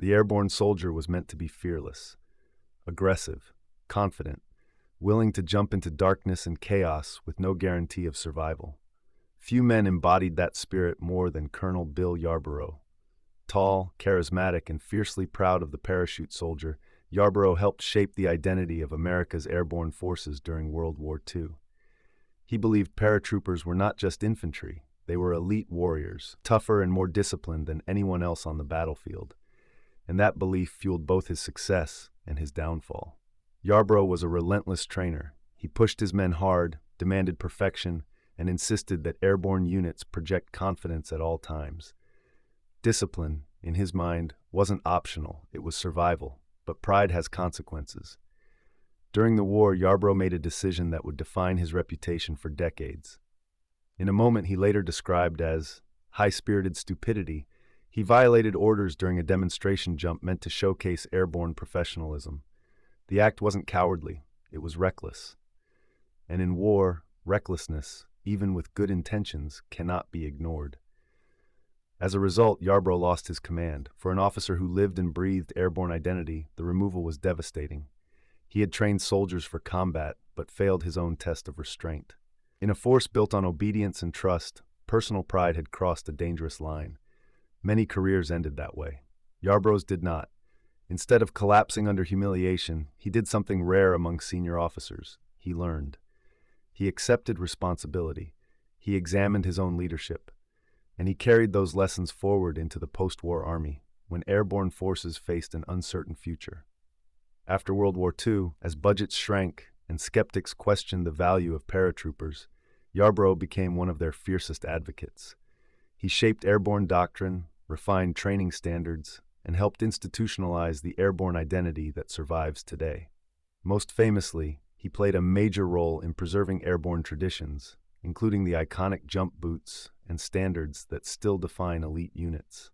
The airborne soldier was meant to be fearless, aggressive, confident, willing to jump into darkness and chaos with no guarantee of survival. Few men embodied that spirit more than Colonel Bill Yarborough. Tall, charismatic, and fiercely proud of the parachute soldier, Yarborough helped shape the identity of America's airborne forces during World War II. He believed paratroopers were not just infantry, they were elite warriors, tougher and more disciplined than anyone else on the battlefield. And that belief fueled both his success and his downfall. Yarborough was a relentless trainer. He pushed his men hard, demanded perfection, and insisted that airborne units project confidence at all times. Discipline, in his mind, wasn't optional, it was survival, but pride has consequences. During the war, Yarborough made a decision that would define his reputation for decades. In a moment he later described as high-spirited stupidity, he violated orders during a demonstration jump meant to showcase airborne professionalism. The act wasn't cowardly, it was reckless. And in war, recklessness, even with good intentions, cannot be ignored. As a result, Yarborough lost his command. For an officer who lived and breathed airborne identity, the removal was devastating. He had trained soldiers for combat, but failed his own test of restraint. In a force built on obedience and trust, personal pride had crossed a dangerous line. Many careers ended that way. Yarborough's did not. Instead of collapsing under humiliation, he did something rare among senior officers. He learned. He accepted responsibility. He examined his own leadership. And he carried those lessons forward into the post-war army, when airborne forces faced an uncertain future. After World War II, as budgets shrank and skeptics questioned the value of paratroopers, Yarborough became one of their fiercest advocates. He shaped airborne doctrine, refined training standards, and helped institutionalize the airborne identity that survives today. Most famously, he played a major role in preserving airborne traditions, including the iconic jump boots and standards that still define elite units.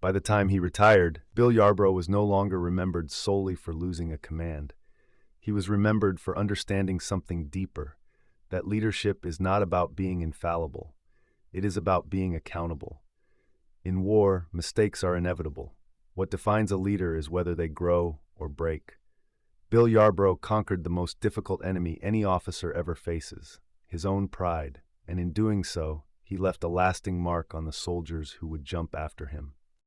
By the time he retired, Bill Yarborough was no longer remembered solely for losing a command. He was remembered for understanding something deeper, that leadership is not about being infallible. It is about being accountable. In war, mistakes are inevitable. What defines a leader is whether they grow or break. Bill Yarborough conquered the most difficult enemy any officer ever faces, his own pride, and in doing so, he left a lasting mark on the soldiers who would jump after him.